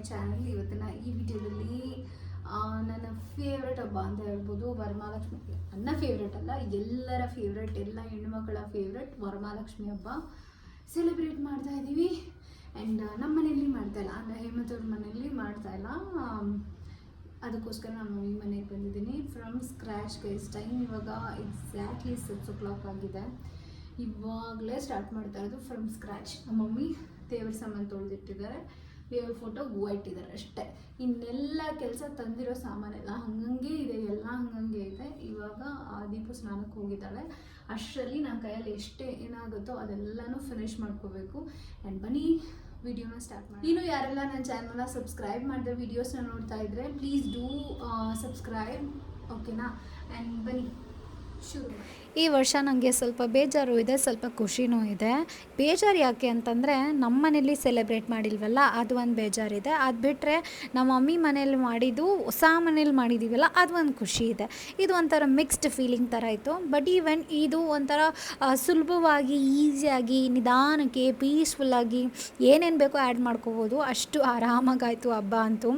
Channel. ಇವತ್ತಿನ ಈ ವಿಡಿಯೋದಲ್ಲಿ ನನ್ನ ಫೇವ್ರೆಟ್ ಹಬ್ಬ ಅಂತ ಹೇಳ್ಬೋದು ವರಮಹಾಲಕ್ಷ್ಮಿ. ನನ್ನ ಫೇವ್ರೆಟ್ ಅಲ್ಲ, ಎಲ್ಲರ ಫೇವ್ರೆಟ್, ಎಲ್ಲ ಹೆಣ್ಮಕ್ಳ ಫೇವ್ರೆಟ್ ವರಮಹಾಲಕ್ಷ್ಮಿ ಹಬ್ಬ ಸೆಲೆಬ್ರೇಟ್ ಮಾಡ್ತಾ ಇದ್ದೀವಿ. ಆ್ಯಂಡ್ ನಮ್ಮ ಮನೆಯಲ್ಲಿ ಮಾಡ್ತಾಯಿಲ್ಲ, ಅಂದರೆ ಹೇಮಂತವ್ರ ಮನೆಯಲ್ಲಿ ಮಾಡ್ತಾಯಿಲ್ಲ. ಅದಕ್ಕೋಸ್ಕರ ನಮ್ಮ ಮಮ್ಮಿ ಮನೆಗೆ ಬಂದಿದ್ದೀನಿ ಫ್ರಮ್ ಸ್ಕ್ರ್ಯಾಚ್ ಗೈಸ್. ಟೈಮ್ ಇವಾಗ ಎಕ್ಸಾಕ್ಟ್ಲಿ 6 o'clock ಆಗಿದೆ. ಇವಾಗಲೇ ಸ್ಟಾರ್ಟ್ ಮಾಡ್ತಾ ಇರೋದು ಫ್ರಮ್ ಸ್ಕ್ರ್ಯಾಚ್. ನಮ್ಮ ಮಮ್ಮಿ ದೇವ್ರ ಸಾಮಾನು ತೊಳೆದಿಟ್ಟಿದ್ದಾರೆ, ದೇವ್ರ ಫೋಟೋ ಹೂವು ಇಟ್ಟಿದ್ದಾರೆ ಅಷ್ಟೇ. ಇನ್ನೆಲ್ಲ ಕೆಲಸ ತಂದಿರೋ ಸಾಮಾನೆಲ್ಲ ಹಂಗಂಗೆ ಇದೆ, ಎಲ್ಲ ಹಂಗಂಗೆ ಇದೆ. ಇವಾಗ ದೀಪು ಸ್ನಾನಕ್ಕೆ ಹೋಗಿದ್ದಾಳೆ. ಅಷ್ಟರಲ್ಲಿ ನನ್ನ ಕೈಯಲ್ಲಿ ಏನಾಗುತ್ತೋ ಅದೆಲ್ಲನೂ ಫಿನಿಶ್ ಮಾಡ್ಕೋಬೇಕು. ಆ್ಯಂಡ್ ಬನ್ನಿ ವಿಡಿಯೋನ ಸ್ಟಾರ್ಟ್ ಮಾಡಿ. ಇನ್ನು ಯಾರೆಲ್ಲ ನನ್ನ ಚಾನಲ್ನ ಸಬ್ಸ್ಕ್ರೈಬ್ ಮಾಡಿದ್ರೆ ವಿಡಿಯೋಸ್ನ ನೋಡ್ತಾ ಇದ್ದರೆ ಪ್ಲೀಸ್ ಡೂ ಸಬ್ಸ್ಕ್ರೈಬ್, ಓಕೆನಾ? ಆ್ಯಂಡ್ ಬನ್ನಿ ಶುರು. ಈ ವರ್ಷ ನನಗೆ ಸ್ವಲ್ಪ ಬೇಜಾರು ಇದೆ, ಸ್ವಲ್ಪ ಖುಷಿನೂ ಇದೆ. ಬೇಜಾರು ಯಾಕೆ ಅಂತಂದರೆ ನಮ್ಮ ಮನೇಲಿ ಸೆಲೆಬ್ರೇಟ್ ಮಾಡಿಲ್ವಲ್ಲ, ಅದು ಒಂದು ಬೇಜಾರಿದೆ. ಅದು ಬಿಟ್ಟರೆ ನಮ್ಮ ಮಮ್ಮಿ ಮನೇಲಿ ಮಾಡಿದ್ದು ಹೊಸ ಮನೇಲಿ ಮಾಡಿದ್ದೀವಲ್ಲ, ಅದು ಒಂದು ಖುಷಿ ಇದೆ. ಇದು ಒಂಥರ ಮಿಕ್ಸ್ಡ್ ಫೀಲಿಂಗ್ ಥರ ಇತ್ತು. ಬಟ್ ಈವನ್ ಇದು ಒಂಥರ ಸುಲಭವಾಗಿ, ಈಸಿಯಾಗಿ, ನಿಧಾನಕ್ಕೆ, ಪೀಸ್ಫುಲ್ಲಾಗಿ ಏನೇನು ಬೇಕೋ ಆ್ಯಡ್ ಮಾಡ್ಕೋಬೋದು. ಅಷ್ಟು ಆರಾಮಾಗಾಯಿತು ಹಬ್ಬ ಅಂತೂ,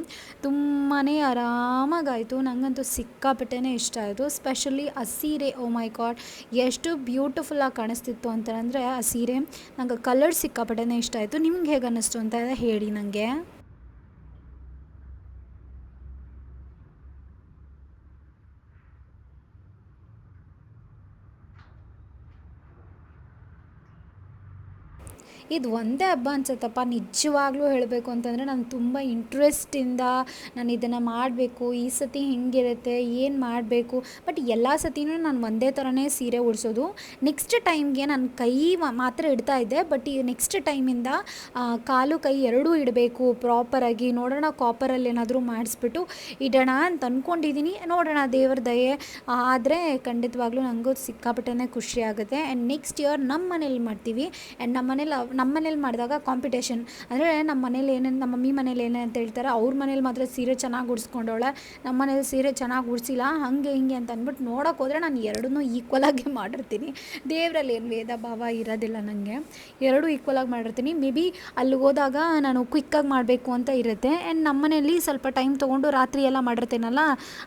ತುಂಬಾ ಆರಾಮಾಗಾಯಿತು. ನನಗಂತೂ ಸಿಕ್ಕಾಪಟ್ಟೆ ಇಷ್ಟ ಆಯಿತು. ಸ್ಪೆಷಲಿ ಆ ಸೀರೆ, ಓ ಮೈ ಗಾಡ್, ಎಷ್ಟು ಬ್ಯೂಟಿಫುಲ್ಲಾಗಿ ಕಾಣಿಸ್ತಿತ್ತು ಅಂತಂದರೆ ಆ ಸೀರೆ. ನಂಗೆ ಕಲರ್ ಸಿಕ್ಕಾಪಟ್ಟೆ ಇಷ್ಟ ಆಯಿತು. ನಿಮ್ಗೆ ಹೇಗೆ ಅನ್ನಿಸ್ತು ಅಂತ ಹೇಳಿ ನನಗೆ. ಇದು ಒಂದೇ ಹಬ್ಬ ಅನ್ಸುತ್ತಪ್ಪ, ನಿಜವಾಗ್ಲೂ ಹೇಳಬೇಕು ಅಂತಂದರೆ ನಾನು ತುಂಬ ಇಂಟ್ರೆಸ್ಟಿಂದ ನಾನು ಇದನ್ನು ಮಾಡಬೇಕು, ಈ ಸತಿ ಹೆಂಗಿರುತ್ತೆ, ಏನು ಮಾಡಬೇಕು. ಬಟ್ ಎಲ್ಲ ಸತಿನೂ ನಾನು ಒಂದೇ ಥರನೇ ಸೀರೆ ಉಡಿಸೋದು. ನೆಕ್ಸ್ಟ್ ಟೈಮ್ಗೆ ನಾನು ಕೈ ಮಾತ್ರ ಇಡ್ತಾ ಇದ್ದೆ, ಬಟ್ ಈ ನೆಕ್ಸ್ಟ್ ಟೈಮಿಂದ ಕಾಲು ಕೈ ಎರಡೂ ಇಡಬೇಕು ಪ್ರಾಪರಾಗಿ. ನೋಡೋಣ ಕಾಪರಲ್ಲಿ ಏನಾದರೂ ಮಾಡಿಸ್ಬಿಟ್ಟು ಇಡೋಣ ಅಂತ ಅಂದ್ಕೊಂಡಿದ್ದೀನಿ. ನೋಡೋಣ, ದೇವ್ರ ದಯೆ ಆದರೆ ಖಂಡಿತವಾಗ್ಲೂ ನನಗೂ ಸಿಕ್ಕಾಪಟ್ಟೆ ಖುಷಿ ಆಗುತ್ತೆ. ಆ್ಯಂಡ್ ನೆಕ್ಸ್ಟ್ ಇಯರ್ ನಮ್ಮ ಮನೇಲಿ ಮಾಡ್ತೀವಿ. ಆ್ಯಂಡ್ ನಮ್ಮ ಮನೇಲಿ ಮಾಡಿದಾಗ ಕಾಂಪಿಟೇಷನ್, ಅಂದರೆ ನಮ್ಮ ಮನೇಲಿ ಏನೇನು, ನಮ್ಮ ಮಮ್ಮಿ ಮನೇಲಿ ಏನೇನು ಅಂತ ಹೇಳ್ತಾರೆ, ಅವ್ರ ಮನೇಲಿ ಮಾತ್ರ ಸೀರೆ ಚೆನ್ನಾಗಿ ಉಡಿಸ್ಕೊಂಡವಳೆ, ನಮ್ಮ ಮನೇಲಿ ಸೀರೆ ಚೆನ್ನಾಗಿ ಉಡಿಸಿಲ್ಲ, ಹಾಗೆ ಹಿಂಗೆ ಅಂತ ಅಂದ್ಬಿಟ್ಟು ನೋಡೋಕೆ ಹೋದರೆ ನಾನು ಎರಡನ್ನೂ ಈಕ್ವಲಾಗಿ ಮಾಡಿರ್ತೀನಿ. ದೇವರಲ್ಲಿ ಏನು ಭೇದ ಭಾವ ಇರೋದಿಲ್ಲ, ನನಗೆ ಎರಡೂ ಈಕ್ವಲಾಗಿ ಮಾಡಿರ್ತೀನಿ. ಮೇ ಬಿ ಅಲ್ಲಿಗೆ ಹೋದಾಗ ನಾನು ಕ್ವಿಕ್ಕಾಗಿ ಮಾಡಬೇಕು ಅಂತ ಇರುತ್ತೆ. ಆ್ಯಂಡ್ ನಮ್ಮ ಮನೇಲಿ ಸ್ವಲ್ಪ ಟೈಮ್ ತೊಗೊಂಡು ರಾತ್ರಿ ಎಲ್ಲ ಮಾಡಿರ್ತೇನಲ್ಲ,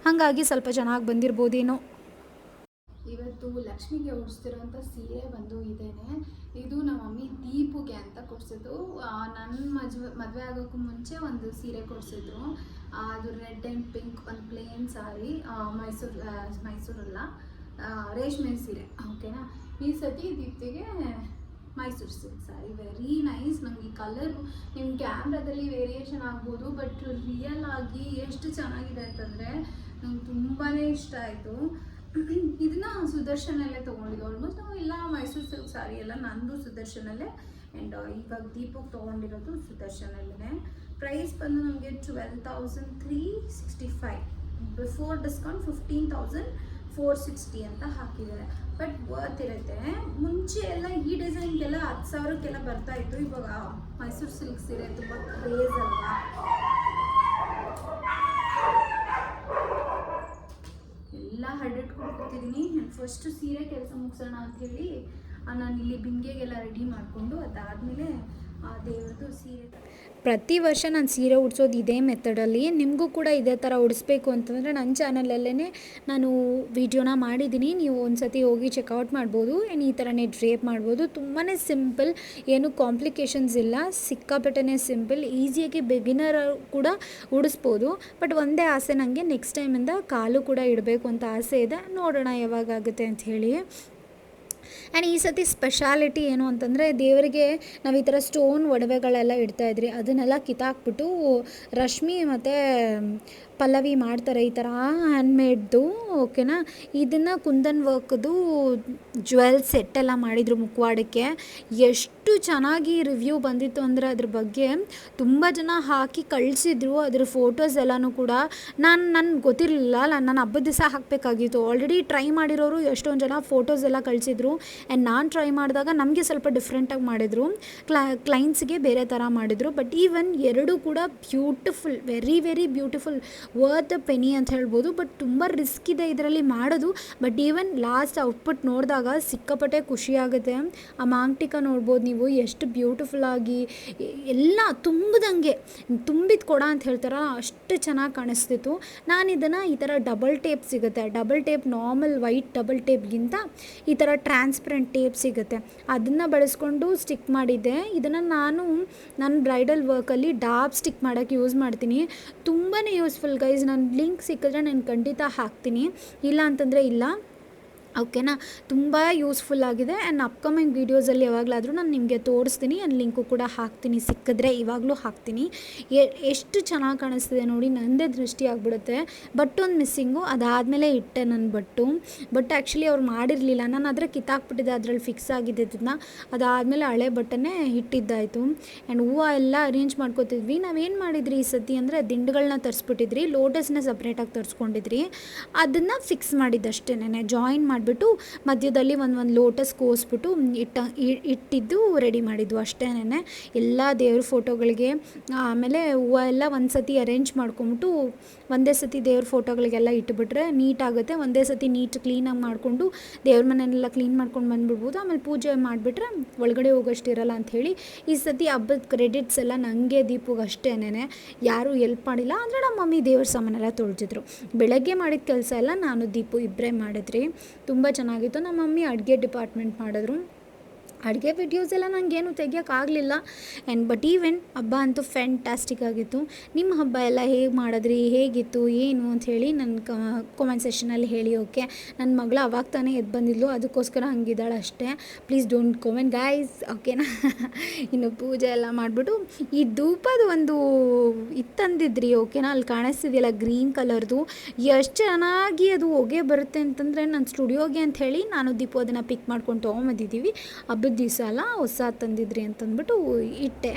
ಹಾಗಾಗಿ ಸ್ವಲ್ಪ ಚೆನ್ನಾಗಿ ಬಂದಿರ್ಬೋದೇನೋ. ಇವತ್ತು ಲಕ್ಷ್ಮಿಗೆ ಉಡಿಸ್ತಿರೋಂಥ ಸೀರೆ ಬಂದು ಇದೇನೆ. ಇದು ನಮ್ಮ ಮಮ್ಮಿ ದೀಪುಗೆ ಅಂತ ಕೊಡಿಸಿದ್ದು. ನನ್ನ ಮದುವೆ ಆಗೋಕ್ಕೂ ಮುಂಚೆ ಒಂದು ಸೀರೆ ಕೊಡಿಸಿದ್ರು. ಅದು ರೆಡ್ ಆ್ಯಂಡ್ ಪಿಂಕ್, ಒಂದು ಪ್ಲೇನ್ ಸಾರಿ, ಮೈಸೂರಲ್ಲ, ರೇಷ್ಮೆ ಸೀರೆ, ಓಕೆನಾ? ಈ ಸತಿ ದೀಪ್ತಿಗೆ ಮೈಸೂರು ಸಿಲ್ಕ್ ಸಾರಿ, ವೆರಿ ನೈಸ್. ನನಗೆ ಈ ಕಲರು ನಿಮ್ಮ ಕ್ಯಾಮ್ರಾದಲ್ಲಿ ವೇರಿಯೇಷನ್ ಆಗ್ಬೋದು, ಬಟ್ ರಿಯಲ್ ಆಗಿ ಎಷ್ಟು ಚೆನ್ನಾಗಿದೆ ಅಂತಂದರೆ ನಂಗೆ ತುಂಬಾ ಇಷ್ಟ ಆಯಿತು. ಇದನ್ನ ಸುದರ್ಶನಲ್ಲೇ ತೊಗೊಂಡಿದ್ದು. ಆಲ್ಮೋಸ್ಟ್ ನಾವು ಎಲ್ಲ ಮೈಸೂರು ಸಿಲ್ಕ್ ಸಾರಿ ಎಲ್ಲ ನಂದು ಸುದರ್ಶನಲ್ಲೇ. ಆ್ಯಂಡ್ ಇವಾಗ ದೀಪಕ್ಕೆ ತೊಗೊಂಡಿರೋದು ಸುದರ್ಶನಲ್ಲೇ. ಪ್ರೈಸ್ ಬಂದು ನಮಗೆ 12,365, ಬಿಫೋರ್ ಡಿಸ್ಕೌಂಟ್ 15,460 ಅಂತ ಹಾಕಿದ್ದಾರೆ. ಬಟ್ ವರ್ತ್ ಇರುತ್ತೆ. ಮುಂಚೆ ಎಲ್ಲ ಈ ಡಿಸೈನ್ಗೆಲ್ಲ 10,000ಕ್ಕೆಲ್ಲ ಬರ್ತಾಯಿತ್ತು. ಇವಾಗ ಮೈಸೂರು ಸಿಲ್ಕ್ ಸೀರೆ ತುಂಬ ಕ್ರೇಜ್ ಅಲ್ವಾ. ಎಲ್ಲ ಹರಡಿಟ್ಕೊಂಡು ಕೂತಿದ್ದೀನಿ. ಫಸ್ಟ್ ಸೀರೆ ಕೆಲಸ ಮುಗಿಸೋಣ ಅಂಥೇಳಿ ನಾನು ಇಲ್ಲಿ ಬಿಂದಿಗೆಗೆಲ್ಲ ರೆಡಿ ಮಾಡಿಕೊಂಡು ಅದಾದಮೇಲೆ ದೇವ್ರದ್ದು ಸೀರೆ. ಪ್ರತಿ ವರ್ಷ ನಾನು ಸೀರೆ ಉಡಿಸೋದು ಇದೇ ಮೆಥಡಲ್ಲಿ. ನಿಮಗೂ ಕೂಡ ಇದೇ ಥರ ಉಡಿಸ್ಬೇಕು ಅಂತಂದರೆ ನನ್ನ ಚಾನಲಲ್ಲೇ ನಾನು ವಿಡಿಯೋನ ಮಾಡಿದ್ದೀನಿ, ನೀವು ಒಂದು ಸತಿ ಹೋಗಿ ಚೆಕ್ಔಟ್ ಮಾಡ್ಬೋದು. ಈ ಥರನೇ ಡ್ರೇಪ್ ಮಾಡ್ಬೋದು. ತುಂಬಾ ಸಿಂಪಲ್, ಏನು ಕಾಂಪ್ಲಿಕೇಶನ್ಸ್ ಇಲ್ಲ, ಸಿಕ್ಕಾಪಟ್ಟೆ ಸಿಂಪಲ್, ಈಸಿಯಾಗಿ ಬಿಗಿನರ್ ಕೂಡ ಉಡಿಸ್ಬೋದು. ಬಟ್ ಒಂದೇ ಆಸೆ, ನನಗೆ ನೆಕ್ಸ್ಟ್ ಟೈಮಿಂದ ಕಾಲು ಕೂಡ ಇಡಬೇಕು ಅಂತ ಆಸೆ ಇದೆ. ನೋಡೋಣ ಯಾವಾಗುತ್ತೆ ಅಂತ ಹೇಳಿ. ಆ್ಯಂಡ್ ಈ ಸತಿ ಸ್ಪೆಷಾಲಿಟಿ ಏನು ಅಂತಂದರೆ, ದೇವರಿಗೆ ನಾವು ಈ ಥರ ಸ್ಟೋನ್ ಒಡವೆಗಳೆಲ್ಲ ಇಡ್ತಾಯಿದ್ರಿ, ಅದನ್ನೆಲ್ಲ ಕಿತ್ತಾಕ್ಬಿಟ್ಟು ರಶ್ಮಿ ಮತ್ತು ಪಲ್ಲವಿ ಮಾಡ್ತಾರೆ ಈ ಥರ ಹ್ಯಾಂಡ್ಮೇಡ್ದು, ಓಕೆನಾ? ಇದನ್ನು ಕುಂದನ್ ವರ್ಕ್ದು ಜ್ಯುವೆಲ್ ಸೆಟ್ಟೆಲ್ಲ ಮಾಡಿದರು ಮುಖವಾಡಕ್ಕೆ. ಎಷ್ಟು ಚೆನ್ನಾಗಿ ರಿವ್ಯೂ ಬಂದಿತ್ತು ಅಂದರೆ ಅದ್ರ ಬಗ್ಗೆ ತುಂಬ ಜನ ಹಾಕಿ ಕಳಿಸಿದ್ರು ಅದ್ರ ಫೋಟೋಸ್ ಎಲ್ಲನೂ ಕೂಡ. ನನಗೆ ಗೊತ್ತಿರಲಿಲ್ಲ, ನಾನು ಹಬ್ಬದ ದಿವಸ ಹಾಕಬೇಕಾಗಿತ್ತು. ಆಲ್ರೆಡಿ ಟ್ರೈ ಮಾಡಿರೋರು ಎಷ್ಟೊಂದು ಜನ ಫೋಟೋಸ್ ಎಲ್ಲ ಕಳಿಸಿದ್ರು. ಆ್ಯಂಡ್ ನಾನು ಟ್ರೈ ಮಾಡಿದಾಗ ನಮಗೆ ಸ್ವಲ್ಪ ಡಿಫ್ರೆಂಟಾಗಿ ಮಾಡಿದರು, ಕ್ಲೈಂಟ್ಸ್ಗೆ ಬೇರೆ ಥರ ಮಾಡಿದರು. ಬಟ್ ಈವನ್ ಎರಡೂ ಕೂಡ beautiful, very very beautiful. Worth the ಪೆನಿ ಅಂತ ಹೇಳ್ಬೋದು. ಬಟ್ ತುಂಬ ರಿಸ್ಕ್ ಇದೆ ಇದರಲ್ಲಿ ಮಾಡೋದು. ಬಟ್ ಈವನ್ ಲಾಸ್ಟ್ ಔಟ್ಪುಟ್ ನೋಡಿದಾಗ ಸಿಕ್ಕಾಪಟ್ಟೆ ಖುಷಿಯಾಗುತ್ತೆ. ಆ ಮಾಂಗ್ಟಿಕ ನೋಡ್ಬೋದು ನೀವು ಎಷ್ಟು ಬ್ಯೂಟಿಫುಲ್ಲಾಗಿ ಎಲ್ಲ ತುಂಬಿದಂಗೆ ತುಂಬಿದ ಕೊಡ ಅಂತ ಹೇಳ್ತಾರಲ್ಲ ಅಷ್ಟು ಚೆನ್ನಾಗಿ ಕಾಣಿಸ್ತಿತ್ತು. ನಾನು ಇದನ್ನು ಈ ಥರ ಡಬಲ್ ಟೇಪ್ ಸಿಗುತ್ತೆ, double tape normal white double ಟೇಪ್ಗಿಂತ ಈ ಥರ ಟ್ರಾನ್ಸ್ಪರೆಂಟ್ ಟೇಪ್ ಸಿಗುತ್ತೆ, ಅದನ್ನು ಬಳಸ್ಕೊಂಡು ಸ್ಟಿಕ್ ಮಾಡಿದ್ದೆ. ಇದನ್ನು ನಾನು ನನ್ನ ಬ್ರೈಡಲ್ ವರ್ಕಲ್ಲಿ ಡಾಬ್ ಸ್ಟಿಕ್ ಮಾಡೋಕ್ಕೆ ಯೂಸ್ ಮಾಡ್ತೀನಿ. ತುಂಬಾ ಯೂಸ್ಫುಲ್ ಗೈಸ್. ನಾನು ಲಿಂಕ್ ಸಿಕ್ಕಿದ್ರೆ ನಾನು ಖಂಡಿತ ಹಾಕ್ತೀನಿ, ಇಲ್ಲ ಅಂತಂದರೆ ಇಲ್ಲ, ಓಕೆನಾ. ತುಂಬ ಯೂಸ್ಫುಲ್ ಆಗಿದೆ. ಆ್ಯಂಡ್ ಅಪ್ಕಮಿಂಗ್ ವೀಡಿಯೋಸಲ್ಲಿ ಯಾವಾಗಲಾದರೂ ನಾನು ನಿಮಗೆ ತೋರಿಸ್ತೀನಿ, ಆ್ಯಂಡ್ ಲಿಂಕು ಕೂಡ ಹಾಕ್ತೀನಿ, ಸಿಕ್ಕಿದ್ರೆ ಇವಾಗಲೂ ಹಾಕ್ತೀನಿ. ಎಷ್ಟು ಚೆನ್ನಾಗಿ ಕಾಣಿಸ್ತಿದೆ ನೋಡಿ, ನನ್ನದೇ ದೃಷ್ಟಿ ಆಗಿಬಿಡುತ್ತೆ. ಬಟ್ಟೊಂದು ಮಿಸ್ಸಿಂಗು, ಅದಾದಮೇಲೆ ಇಟ್ಟೆ ನನ್ನ ಬಟ್ಟು. ಬಟ್ ಆ್ಯಕ್ಚುಲಿ ಅವ್ರು ಮಾಡಿರಲಿಲ್ಲ, ನಾನು ಆದರೆ ಕಿತ್ತಾಕ್ಬಿಟ್ಟಿದ್ದೆ, ಅದರಲ್ಲಿ ಫಿಕ್ಸ್ ಆಗಿದ್ದನ್ನ. ಅದಾದಮೇಲೆ ಹಳೆ ಬಟ್ಟನೇ ಇಟ್ಟಿದ್ದಾಯಿತು. ಆ್ಯಂಡ್ ಹೂವು ಎಲ್ಲ ಅರೇಂಜ್ ಮಾಡ್ಕೋತಿದ್ವಿ. ನಾವೇನು ಮಾಡಿದ್ರಿ ಈ ಸತಿ ಅಂದರೆ ದಿಂಡುಗಳನ್ನ ತರಿಸ್ಬಿಟ್ಟಿದ್ರಿ, ಲೋಟಸ್ನ ಸಪ್ರೇಟಾಗಿ ತರಿಸ್ಕೊಂಡಿದ್ರಿ, ಅದನ್ನು ಫಿಕ್ಸ್ ಮಾಡಿದ್ದಷ್ಟೇನೆ, ಜಾಯಿನ್ ಮಾಡಿಬಿಟ್ಟು ಮಧ್ಯದಲ್ಲಿ ಒಂದು ಲೋಟಸ್ ಕೋಸ್ಬಿಟ್ಟು ಇಟ್ಟಿದ್ದು ರೆಡಿ ಮಾಡಿದ್ದು ಅಷ್ಟೇನೆ. ಎಲ್ಲ ದೇವ್ರ ಫೋಟೋಗಳಿಗೆ ಆಮೇಲೆ ಹೂವು ಎಲ್ಲ ಒಂದು ಸತಿ ಅರೇಂಜ್ ಮಾಡ್ಕೊಂಬಿಟ್ಟು ಒಂದೇ ಸತಿ ದೇವ್ರ ಫೋಟೋಗಳಿಗೆಲ್ಲ ಇಟ್ಬಿಟ್ರೆ ನೀಟಾಗುತ್ತೆ. ಒಂದೇ ಸತಿ ನೀಟ್ ಕ್ಲೀನಾಗಿ ಮಾಡಿಕೊಂಡು ದೇವ್ರ ಮನೆಯೆಲ್ಲ ಕ್ಲೀನ್ ಮಾಡ್ಕೊಂಡು ಬಂದುಬಿಡ್ಬೋದು. ಆಮೇಲೆ ಪೂಜೆ ಮಾಡಿಬಿಟ್ರೆ ಒಳಗಡೆ ಹೋಗೋಷ್ಟಿರಲ್ಲ ಅಂಥೇಳಿ ಈ ಸತಿ ಹಬ್ಬದ ಕ್ರೆಡಿಟ್ಸ್ ಎಲ್ಲ ನನಗೆ ದೀಪಗೆ ಅಷ್ಟೇನೆ, ಯಾರೂ ಎಲ್ಪ್ ಮಾಡಿಲ್ಲ. ಅಂದರೆ ನಮ್ಮ ಮಮ್ಮಿ ದೇವ್ರ ಸಾಮಾನೆಲ್ಲ ತೊಳೆದಿದ್ರು. ಬೆಳಗ್ಗೆ ಮಾಡಿದ ಕೆಲಸ ಎಲ್ಲ ನಾನು ದೀಪು ಇಬ್ಬರೇ ಮಾಡಿದ್ರಿ. ತುಂಬ ಚೆನ್ನಾಗಿತ್ತು. ನಮ್ಮ ಮಮ್ಮಿ ಅಡುಗೆ ಡಿಪಾರ್ಟ್ಮೆಂಟ್ ಮಾಡಿದ್ರು. ಅಡುಗೆ ವಿಡಿಯೋಸ್ ಎಲ್ಲ ನನಗೇನು ತೆಗಿಯೋಕ್ಕಾಗಲಿಲ್ಲ. ಆ್ಯಂಡ್ ಬಟ್ ಈವೆನ್ ಹಬ್ಬ ಅಂತೂ ಫ್ಯಾಂಟಾಸ್ಟಿಕ್ ಆಗಿತ್ತು. ನಿಮ್ಮ ಹಬ್ಬ ಎಲ್ಲ ಹೇಗೆ ಮಾಡಿದ್ರಿ, ಹೇಗಿತ್ತು, ಏನು ಅಂಥೇಳಿ ನನ್ನ ಕಾಮೆಂಟ್ ಸೆಷನಲ್ಲಿ ಹೇಳಿ. ಓಕೆ, ನನ್ನ ಮಗಳು ಅವಾಗ ತಾನೇ ಎದ್ದು ಬಂದಿದ್ಲು, ಅದಕ್ಕೋಸ್ಕರ ಹಂಗಿದ್ದಾಳೆ ಅಷ್ಟೇ. ಪ್ಲೀಸ್ ಡೋಂಟ್ ಕಾಮೆಂಟ್ ಗೈಸ್, ಓಕೆನಾ. ಇನ್ನು ಪೂಜೆ ಎಲ್ಲ ಮಾಡಿಬಿಟ್ಟು ಈ ಧೂಪದ ಒಂದು ಇತ್ತಂದಿದ್ರಿ, ಓಕೆನಾ, ಅಲ್ಲಿ ಕಾಣಿಸ್ತಿದೆಯಲ್ಲ ಗ್ರೀನ್ ಕಲರ್ದು, ಎಷ್ಟು ಚೆನ್ನಾಗಿ ಅದು ಹೊಗೆ ಬರುತ್ತೆ ಅಂತಂದರೆ ನನ್ನ ಸ್ಟುಡಿಯೋಗೆ ಅಂಥೇಳಿ ನಾನು ದೀಪು ಅದನ್ನು ಪಿಕ್ ಮಾಡ್ಕೊಂಡು ತೊಗೊಂಬಂದಿದ್ದೀವಿ. ಹಬ್ಬದ ದಿವಸ ಅಲ್ಲ, ಹೊಸ ತಂದಿದ್ರಿ ಅಂತಂದ್ಬಿಟ್ಟು ಇಟ್ಟೆ.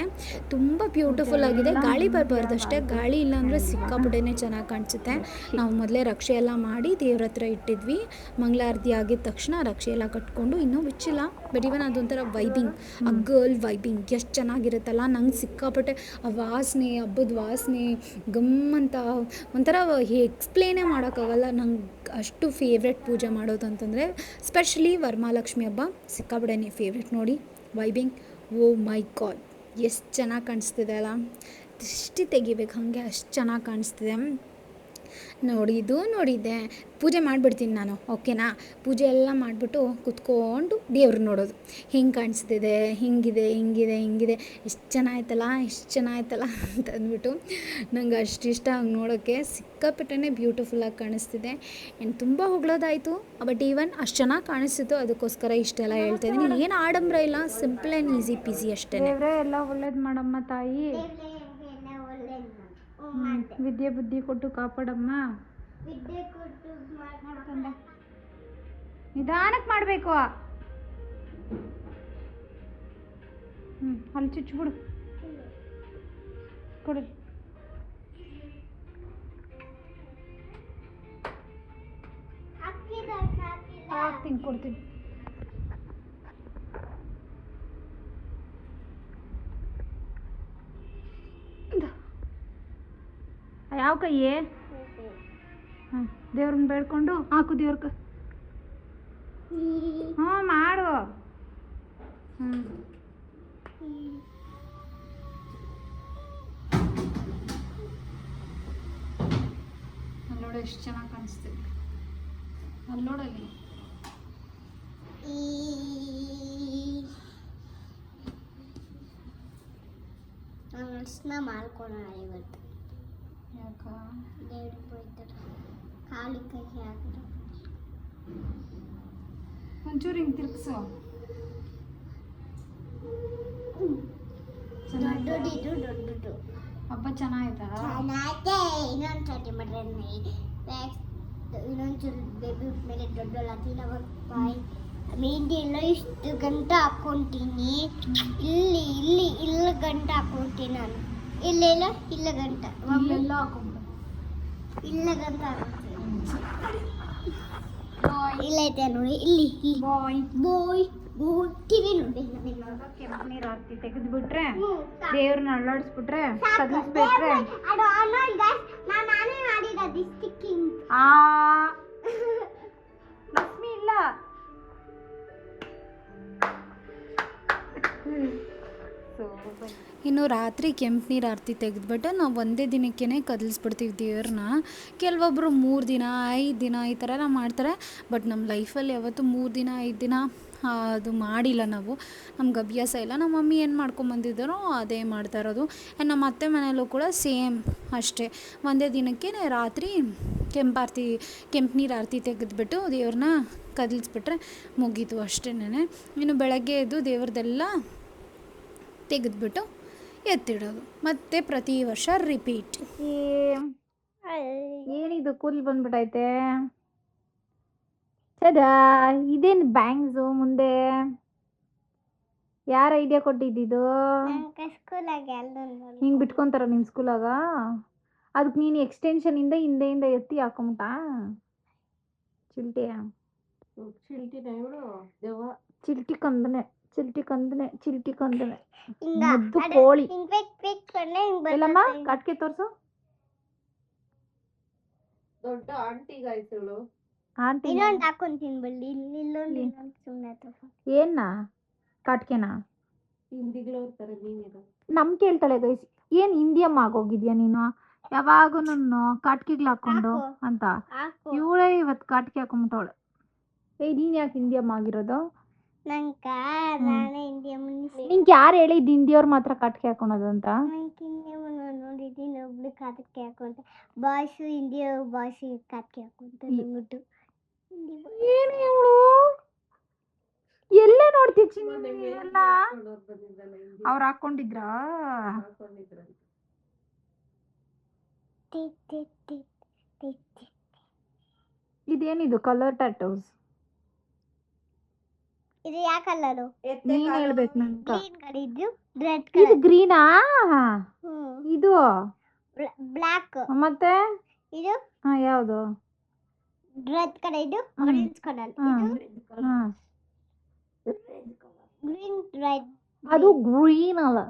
ತುಂಬ ಬ್ಯೂಟಿಫುಲ್ ಆಗಿದೆ. ಗಾಳಿ ಬರಬಾರ್ದಷ್ಟೇ, ಗಾಳಿ ಇಲ್ಲಾಂದರೆ ಸಿಕ್ಕಾಪಟ್ಟೆನೇ ಚೆನ್ನಾಗಿ ಕಾಣಿಸುತ್ತೆ. ನಾವು ಮೊದಲೇ ರಕ್ಷೆ ಎಲ್ಲ ಮಾಡಿ ದೇವ್ರ ಹತ್ರ ಇಟ್ಟಿದ್ವಿ. ಮಂಗಳಾರತಿ ಆಗಿದ ತಕ್ಷಣ ರಕ್ಷೆ ಎಲ್ಲ ಕಟ್ಕೊಂಡು ಇನ್ನೂ ಬಿಚ್ಚಿಲ್ಲ. ಬಟ್ ಇವನ್ ಅದೊಂಥರ ವೈಬಿಂಗ್, ಆ ಗರ್ಲ್ ವೈಬಿಂಗ್ ಎಷ್ಟು ಚೆನ್ನಾಗಿರುತ್ತಲ್ಲ. ನಂಗೆ ಸಿಕ್ಕಾಪಟ್ಟೆ ಆ ವಾಸನೆ, ಹಬ್ಬದ ವಾಸನೆ ಗಮ್ಮಂತ ಒಂಥರ ಎಕ್ಸ್ಪ್ಲೇನೇ ಮಾಡೋಕ್ಕಾಗಲ್ಲ. ನಂಗೆ ಅಷ್ಟು ಫೇವ್ರೆಟ್ ಪೂಜೆ ಮಾಡೋದು ಅಂತಂದರೆ ಸ್ಪೆಷಲಿ ವರಮಹಾಲಕ್ಷ್ಮಿ ಹಬ್ಬ ಸಿಕ್ಕಾಪಟ್ಟೆನೇ ಫೇವ್ರೆಟ್ ನೋಡಿ. ವೈಬಿಂಗ್, ಓ ಮೈ ಗಾಡ್, ಎಷ್ಟು ಚೆನ್ನಾಗಿ ಕಾಣಿಸ್ತಿದೆ ಅಲ್ಲ, ದೃಷ್ಟಿ ತೆಗಿಬೇಕು ಹಾಗೆ, ಅಷ್ಟು ಚೆನ್ನಾಗಿ ಕಾಣಿಸ್ತಿದೆ ನೋಡಿ. ಇದು ನೋಡಿದ್ದೆ, ಪೂಜೆ ಮಾಡಿಬಿಡ್ತೀನಿ ನಾನು, ಓಕೆನಾ. ಪೂಜೆ ಎಲ್ಲ ಮಾಡಿಬಿಟ್ಟು ಕುತ್ಕೊಂಡು ದೇವ್ರು ನೋಡೋದು, ಹಿಂಗೆ ಕಾಣಿಸ್ತಿದೆ, ಹಿಂಗಿದೆ, ಎಷ್ಟು ಚೆನ್ನಾಯ್ತಲ್ಲ ಅಂತ ಅಂದ್ಬಿಟ್ಟು ನಂಗೆ ಅಷ್ಟು ಇಷ್ಟ ಹಂಗೆ ನೋಡೋಕ್ಕೆ. ಸಿಕ್ಕಾಪಟ್ಟೆ ಬ್ಯೂಟಿಫುಲ್ಲಾಗಿ ಕಾಣಿಸ್ತಿದೆ. ಆ್ಯಂಡ್ ತುಂಬ ಹೊಗಳೋದಾಯಿತು, ಬಟ್ ಈವನ್ ಅಷ್ಟು ಚೆನ್ನಾಗಿ ಕಾಣಿಸ್ತಿತ್ತು, ಅದಕ್ಕೋಸ್ಕರ ಇಷ್ಟೆಲ್ಲ ಹೇಳ್ತಾ ಇದ್ದೀನಿ. ಏನು ಆಡಂಬರ ಇಲ್ಲ, ಸಿಂಪಲ್ ಆ್ಯಂಡ್ ಈಸಿ ಪೀಸಿ ಅಷ್ಟೇ. ಎಲ್ಲ ಒಳ್ಳೇದು ಮಾಡಮ್ಮ ತಾಯಿ, ವಿದ್ಯೆ ಬುದ್ಧಿ ಕೊಟ್ಟು ಕಾಪಾಡಮ್ಮ. ನಿಧಾನಕ್ಕೆ ಮಾಡಬೇಕು. ಅಲ್ಲಿ ಚುಚ್ಚಿಬಿಡು, ಕೊಡು. ಹಾಕ್ತೀನಿ, ಕೊಡ್ತೀನಿ. ಯಾವ ಕೈಯೇ? ಹಾಂ, ದೇವ್ರನ್ನ ಬೇಡ್ಕೊಂಡು ಹಾಕು ದೇವ್ರಕ್ಕೆ. ಹ್ಞೂ ಮಾಡು. ನೋಡು ಎಷ್ಟು ಚೆನ್ನಾಗಿ ಕಾಣಿಸ್ತಿದೆ. ಅಲ್ಲಿ ನೋಡಲ್ಲಿ ಸ್ನಾನ ಮಾಡ್ಕೊಳ್ಳೋಣ ಇವತ್ತು. ಯಾಕ ದೇವ್ರಿಗೆ ಹೋಯ್ತಾರೆ, ಕಾಲಿ ಕೈ ಹಾಕಿದ್ರು. ಒಂಚೂರು ಹಿಂಗೆ ತಿರ್ಗಿಸು. ದೊಡ್ಡದು ಹಬ್ಬ ಚೆನ್ನಾಯ್ತಾ? ಚೆನ್ನಾಗೈತೆ. ಇನ್ನೊಂದು ಸರ್ತಿ ಮಾಡ್ರೆ ಇನ್ನೊಂಚೂರು ಬೇಬಿ ಮೇಲೆ ದೊಡ್ಡಲ್ಲ ಬಾಯ್ ಮೆಹಂದಿ ಎಲ್ಲ ಇಷ್ಟು ಗಂಟೆ ಹಾಕ್ಕೊಂತೀನಿ. ಇಲ್ಲಿ ಗಂಟೆ ಹಾಕ್ಕೊಂತೀನಿ ನಾನು. ಇಲ್ಲ ಗಂಟೆ ಇಲ್ಲೆಲ್ಲ ಹಾಕೊಂಡ್ಬಿಡು. ಇಲ್ಲ ಗಂಟೆ ಹಾಕ್ಕೊಂತೀನಿ. ಇಲ್ಲೈತೆ ನೋಡಿ, ಇಲ್ಲಿ ಬೋಯ್ ಟಿವಿ ನೋಡಿ. ಕೆಂಪು ನೀರು ಆರ್ತಿ ತೆಗೆದ್ಬಿಟ್ರೆ, ದೇವ್ರನ್ನ ಅಳ್ಳಾಡಿಸ್ಬಿಟ್ರೆ, ಕದಲಿಸ್ಬಿಟ್ರೆ ಮಾಡಿದ ಸ್ಟಿಕ್ಕಿಂಗ್ ಲಕ್ಷ್ಮಿ ಇಲ್ಲ. ಇನ್ನು ರಾತ್ರಿ ಕೆಂಪು ನೀರು ಆರತಿ ತೆಗೆದ್ಬಿಟ್ಟು ನಾವು ಒಂದೇ ದಿನಕ್ಕೇ ಕದಲಿಸ್ಬಿಡ್ತೀವಿ ದೇವ್ರನ್ನ. ಕೆಲವೊಬ್ಬರು 3 ದಿನ 5 ದಿನ ಈ ಥರ ಎಲ್ಲ ಮಾಡ್ತಾರೆ. ಬಟ್ ನಮ್ಮ ಲೈಫಲ್ಲಿ ಯಾವತ್ತೂ 3 ದಿನ 5 ದಿನ ಅದು ಮಾಡಿಲ್ಲ ನಾವು. ನಮ್ಗೆ ಅಭ್ಯಾಸ ಇಲ್ಲ. ನಮ್ಮ ಮಮ್ಮಿ ಏನು ಮಾಡ್ಕೊಂಬಂದಿದ್ದಾರೋ ಅದೇ ಮಾಡ್ತಾ ಇರೋದು. ನಮ್ಮ ಅತ್ತೆ ಮನೆಯಲ್ಲೂ ಕೂಡ ಸೇಮ್ ಅಷ್ಟೇ. ಒಂದೇ ದಿನಕ್ಕೆ ರಾತ್ರಿ ಕೆಂಪು ನೀರು ಆರತಿ ತೆಗೆದ್ಬಿಟ್ಟು ದೇವ್ರನ್ನ ಕದಲಿಸ್ಬಿಟ್ರೆ ಮುಗೀತು ಅಷ್ಟೇನೆ. ಇನ್ನು ಬೆಳಗ್ಗೆ ಎದ್ದು ದೇವ್ರದ್ದೆಲ್ಲ ತೆಗೆದ್ಬಿಟ್ಟು ಎತ್ತಿಡೋದು. ಮತ್ತೆ ಪ್ರತಿ ವರ್ಷ ರಿಪೀಟ್. ಏನಿದು ಕೂದಲು ಬಂದ್ಬಿಟ್ಟೈತೆ. ಸದಾ ಇದೇನು ಬ್ಯಾಂಗ್ಸು ಮುಂದೆ ಯಾರ ಐಡಿಯಾ ಕೊಟ್ಟಿದ್ದು? ಸ್ಕೂಲಾಗೆ ಹಿಂಗೆ ಬಿಟ್ಕೊಂತಾರ ನಿಮ್ಮ ಸ್ಕೂಲಾಗ? ಅದಕ್ಕೆ ನೀನು ಎಕ್ಸ್ಟೆನ್ಷನಿಂದ ಹಿಂದೆಯಿಂದ ಎತ್ತಿ ಹಾಕೊಂಬಿಟ್ಟ ಚಿಲ್ಟಿಯ ಚಿಲ್ಟಿ ಕಂದನೆ ಮುದ್ದು ಕೋಳಿ. ಎಲ್ಲಮ್ಮ ಕಟ್ಕೆ ತೋರ್ಸು. ದೊಡ್ಡ ಆಂಟಿಗಾಯ್ತು. ಆಂಟಿ ಇನ್ನೊಂದು ಹಾಕೊಂತೀನಿ ಬಳ್ಳಿ ಇಲ್ಲೊಂದು ಸುಮ್ಮನೆ ಏನ ಕಾಟ್ಕೆನಾ? ಹಿಂದಿಗ್ಲವ್ರ ತರ ನೀನಿದು ನಮ್ ಕೇಳ್ತಾಳೆ ಗೈಸ್. ಏನ್ ಇಂಡಿಯಮ್ ಆಗೋಗಿದ್ಯಾ ನೀನು? ಯಾವಾಗೂ ನನ್ನ ಕಾಟ್ಕಿಗ್ಲು ಹಾಕೊಂಡು ಅಂತ. ಇವಳೇ ಇವತ್ತು ಕಾಟ್ಕಿ ಹಾಕೊಂಬಿಟ್ಟವಳೆ. ನೀನ್ ಯಾಕೆ ಇಂಡಿಯಮ್ ಆಗಿರೋದು? ನಾನೇ ಇಂಡಿಯಾ ನಿಂಗೆ ಯಾರು ಹೇಳಿದ್ದು ಹಿಂದಿಯವ್ರು ಮಾತ್ರ ಕಾಟ್ಕಿ ಹಾಕೊಳೋದು ಅಂತ? ನೋಡಿದ್ದೀನಿ. ಒಬ್ಳು ಕಾಟಕ್ಕೆ ಹಾಕೊಂತ ಬಾಯ್ಸು ಇಂಡಿಯಾ ಬಾಯ್ಸ್ ಕಾಟಕ್ಕೆ ಹಾಕೊಂತ ಅಂದ್ಬಿಟ್ಟು ಏನು ಇವಳು ಎಲ್ಲೇ ನೋಡ್ತಿದ್ದೀನಿ ಎಲ್ಲ ಅವ್ರು ಹಾಕೊಂಡಿದ್ರಾ? ಇದೇನಿದು ಕಲರ್ ಟ್ಯಾಟೂಸ್? ಇದು ಯಾವ ಕಲರು? ನೀನ್ ಹೇಳ್ಬೇಕು ನಂತ. ಗ್ರೀನ್ ಕಲರ್, ರೆಡ್ ಇದು ಕಲರ್, ಗ್ರೀನಾ? ಇದು ಬ್ಲಾಕ್, ಮತ್ತೆ ಇದು ಯಾವುದು? ರೆಡ್ ಕಲರ್, ಇದು ಆರೆಂಜ್ ಕಲರ್, ಇದು ಗ್ರೀನ್ ರೆಡ್. ಅದು ಗ್ರೀನ್ ಅಲ್ಲ,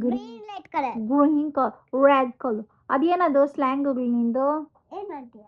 green red colour, green colour red colour. ಅದೇನದು ಸ್ಲ್ಯಾಂಗ್ ನಿಂದು? ಏನ್ ಮಾಡ್ತೀಯ?